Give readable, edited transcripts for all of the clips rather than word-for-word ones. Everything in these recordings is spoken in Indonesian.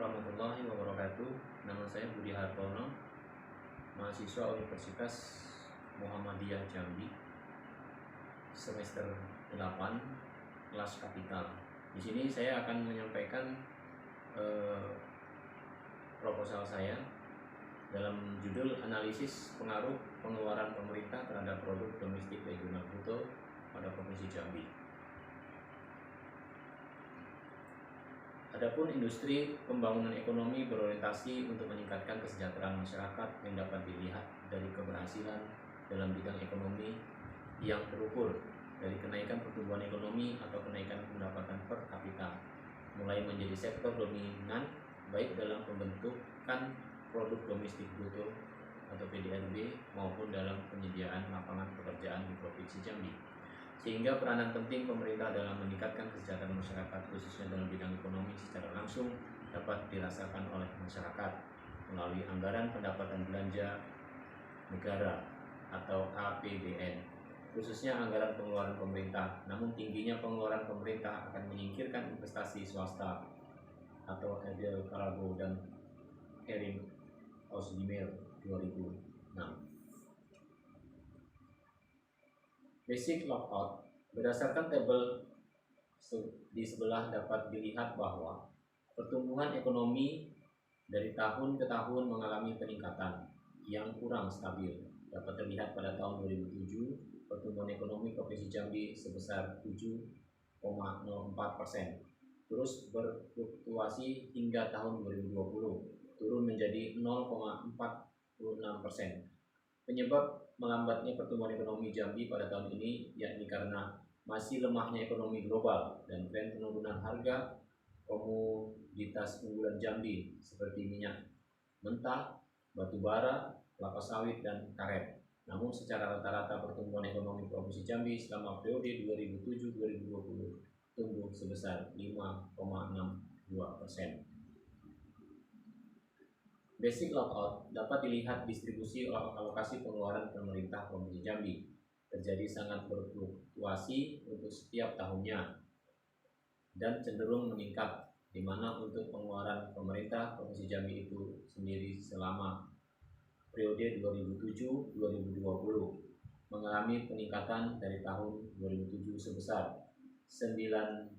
warahmatullahi wabarakatuh. Nama saya Budi Hartono, mahasiswa Universitas Muhammadiyah Jambi, semester 8, kelas kapital. Di sini saya akan menyampaikan proposal saya dalam judul analisis pengaruh pengeluaran pemerintah terhadap produk domestik regional bruto pada Provinsi Jambi. Adapun industri pembangunan ekonomi berorientasi untuk meningkatkan kesejahteraan masyarakat yang dapat dilihat dari keberhasilan dalam bidang ekonomi yang terukur dari kenaikan pertumbuhan ekonomi atau kenaikan pendapatan per kapita, mulai menjadi sektor dominan baik dalam pembentukan produk domestik bruto atau PDRB maupun dalam penyediaan lapangan pekerjaan di Provinsi Jambi. Sehingga peranan penting pemerintah dalam meningkatkan kesejahteraan masyarakat khususnya dalam bidang ekonomi secara langsung dapat dirasakan oleh masyarakat melalui anggaran pendapatan belanja negara atau APBN, khususnya anggaran pengeluaran pemerintah. Namun tingginya pengeluaran pemerintah akan menyingkirkan investasi swasta atau Adel Karago dan Erin Osdimel 2006. Basic lockout. Berdasarkan tabel di sebelah dapat dilihat bahwa pertumbuhan ekonomi dari tahun ke tahun mengalami peningkatan yang kurang stabil. Dapat terlihat pada tahun 2007 pertumbuhan ekonomi Provinsi Jambi sebesar 7,04%, terus berfluktuasi hingga tahun 2020 turun menjadi 0,46%. Penyebab melambatnya pertumbuhan ekonomi Jambi pada tahun ini yakni karena masih lemahnya ekonomi global dan tren penurunan harga komoditas unggulan Jambi seperti minyak mentah, batu bara, kelapa sawit, dan karet. Namun secara rata-rata pertumbuhan ekonomi Provinsi Jambi selama periode 2007-2020 tumbuh sebesar 5,62%. Basic lockout dapat dilihat distribusi alokasi pengeluaran pemerintah Provinsi Jambi terjadi sangat berfluktuasi untuk setiap tahunnya dan cenderung meningkat, di mana untuk pengeluaran pemerintah Provinsi Jambi itu sendiri selama periode 2007-2020 mengalami peningkatan dari tahun 2007 sebesar 960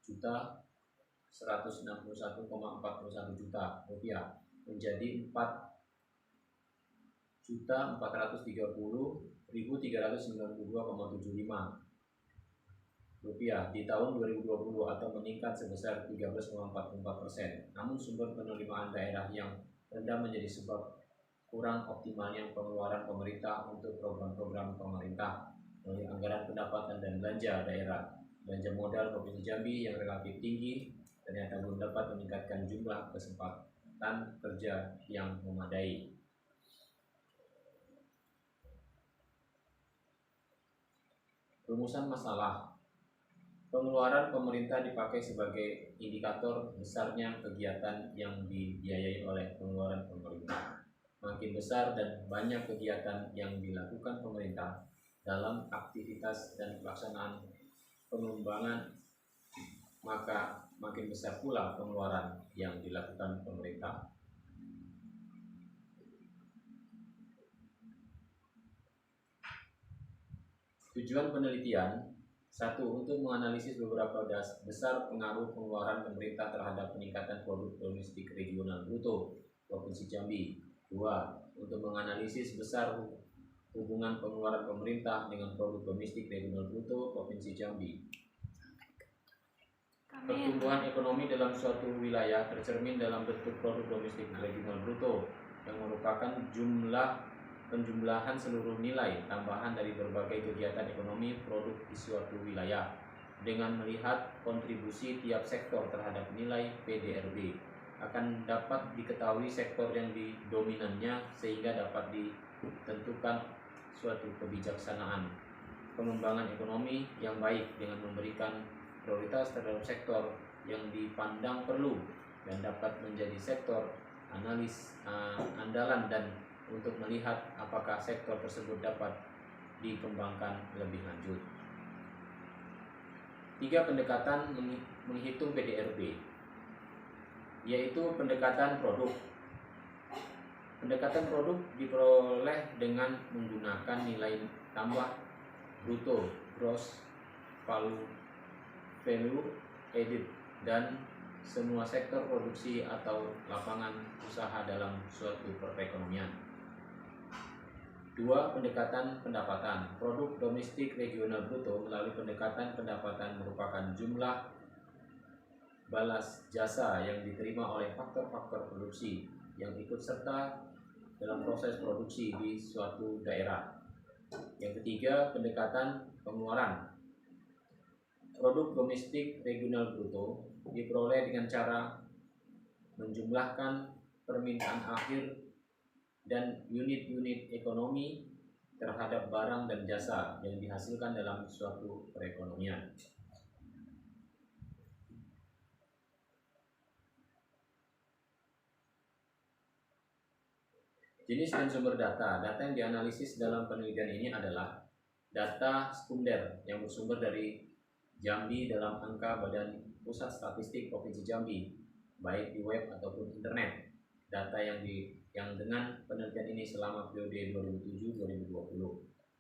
juta 161,41 juta rupiah menjadi 4.430.392,75 rupiah di tahun 2020 atau meningkat sebesar 13,44%. Namun sumber penerimaan daerah yang rendah menjadi sebab kurang optimalnya pengeluaran pemerintah untuk program-program pemerintah melalui anggaran pendapatan dan belanja daerah. Belanja modal Provinsi Jambi yang relatif tinggi ternyata belum dapat meningkatkan jumlah kesempatan kerja yang memadai. Rumusan masalah. Pengeluaran pemerintah dipakai sebagai indikator besarnya kegiatan yang dibiayai oleh pengeluaran pemerintah. Makin besar dan banyak kegiatan yang dilakukan pemerintah dalam aktivitas dan pelaksanaan pengembangan, maka makin besar pula pengeluaran yang dilakukan pemerintah. Tujuan penelitian: 1. Untuk menganalisis beberapa besar pengaruh pengeluaran pemerintah terhadap peningkatan produk domestik regional bruto Provinsi Jambi. 2. Untuk menganalisis besar hubungan pengeluaran pemerintah dengan produk domestik regional bruto Provinsi Jambi. Pertumbuhan ekonomi dalam suatu wilayah tercermin dalam bentuk produk domestik regional bruto yang merupakan penjumlahan seluruh nilai tambahan dari berbagai kegiatan ekonomi produk di suatu wilayah dengan melihat kontribusi tiap sektor terhadap nilai PDRB. Akan dapat diketahui sektor yang didominannya sehingga dapat ditentukan suatu kebijaksanaan pengembangan ekonomi yang baik dengan memberikan prioritas terhadap sektor yang dipandang perlu dan dapat menjadi sektor andalan dan untuk melihat apakah sektor tersebut dapat dikembangkan lebih lanjut. 3. Pendekatan menghitung PDRB, yaitu pendekatan produk. Pendekatan produk diperoleh dengan menggunakan nilai tambah bruto, gross value added, dan semua sektor produksi atau lapangan usaha dalam suatu perekonomian. 2. Pendekatan pendapatan. Produk domestik regional bruto melalui pendekatan pendapatan merupakan jumlah balas jasa yang diterima oleh faktor-faktor produksi yang ikut serta dalam proses produksi di suatu daerah. Yang ketiga, pendekatan pengeluaran. Produk domestik regional bruto diperoleh dengan cara menjumlahkan permintaan akhir dan unit-unit ekonomi terhadap barang dan jasa yang dihasilkan dalam suatu perekonomian. Jenis dan sumber data. Data yang dianalisis dalam penelitian ini adalah data sekunder yang bersumber dari Jambi dalam angka Badan Pusat Statistik Provinsi Jambi, baik di web ataupun internet. Data yang dengan penelitian ini selama periode 2007-2020.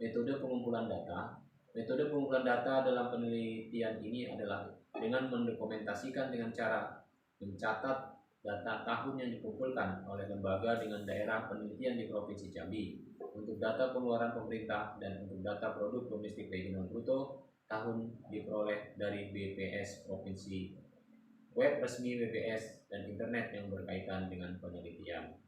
Metode pengumpulan data. Metode pengumpulan data dalam penelitian ini adalah dengan mendokumentasikan dengan cara mencatat data tahun yang dikumpulkan oleh lembaga dengan daerah penelitian di Provinsi Jambi untuk data pengeluaran pemerintah, dan untuk data produk domestik regional bruto tahun diperoleh dari BPS Provinsi, web resmi BPS, dan internet yang berkaitan dengan penelitian.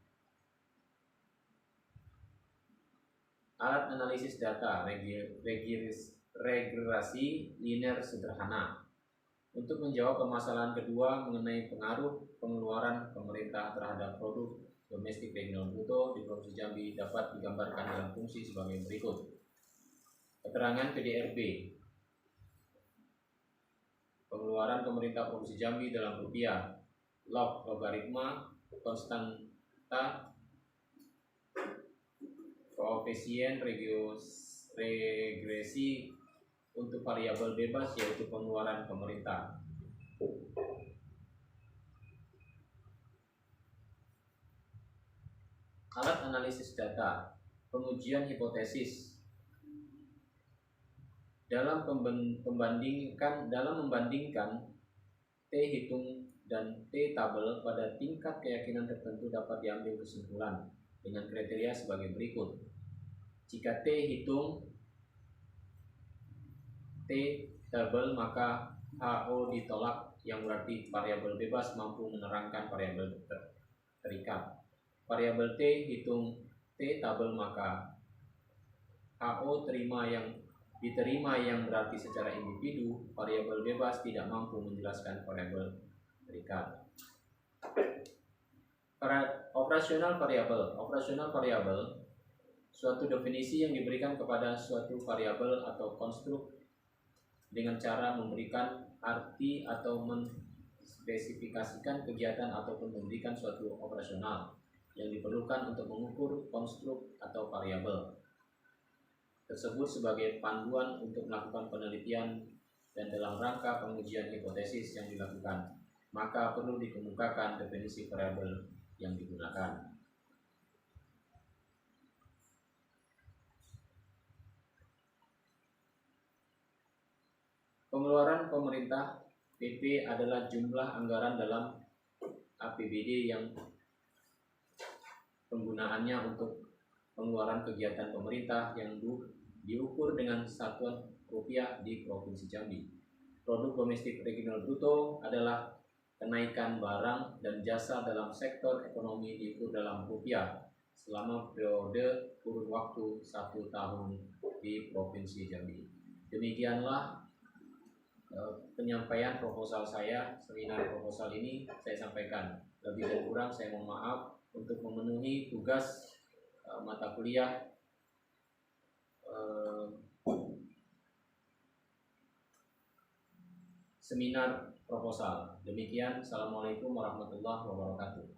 Alat analisis data regresi linear sederhana. Untuk menjawab permasalahan kedua mengenai pengaruh pengeluaran pemerintah terhadap produk domestik regional bruto di Provinsi Jambi dapat digambarkan dalam fungsi sebagai berikut. Keterangan PDRB. Pengeluaran pemerintah Provinsi Jambi dalam rupiah. Log logaritma konstanta koefisien regresi untuk variabel bebas, yaitu pengeluaran pemerintah. Alat analisis data. Pengujian hipotesis. Dalam membandingkan T hitung dan T tabel pada tingkat keyakinan tertentu dapat diambil kesimpulan dengan kriteria sebagai berikut. Jika T hitung, T tabel, maka HO ditolak, yang berarti variabel bebas mampu menerangkan variabel terikat. Variabel T hitung T tabel, maka HO diterima yang berarti secara individu. Variabel bebas tidak mampu menjelaskan variabel terikat. Operasional variabel suatu definisi yang diberikan kepada suatu variabel atau konstruk dengan cara memberikan arti atau menspesifikasikan kegiatan ataupun memberikan suatu operasional yang diperlukan untuk mengukur konstruk atau variabel tersebut sebagai panduan untuk melakukan penelitian dan dalam rangka pengujian hipotesis yang dilakukan, maka perlu dikemukakan definisi variabel yang digunakan. Pengeluaran pemerintah PP adalah jumlah anggaran dalam APBD yang penggunaannya untuk pengeluaran kegiatan pemerintah yang diukur dengan satuan rupiah di Provinsi Jambi. Produk domestik regional bruto adalah kenaikan barang dan jasa dalam sektor ekonomi diukur dalam rupiah selama periode kurun waktu 1 tahun di Provinsi Jambi. Demikianlah penyampaian proposal saya. Seminar proposal ini saya sampaikan. Lebih dan kurang saya mohon maaf. Untuk memenuhi tugas mata kuliah seminar proposal. Demikian. Assalamualaikum warahmatullahi wabarakatuh.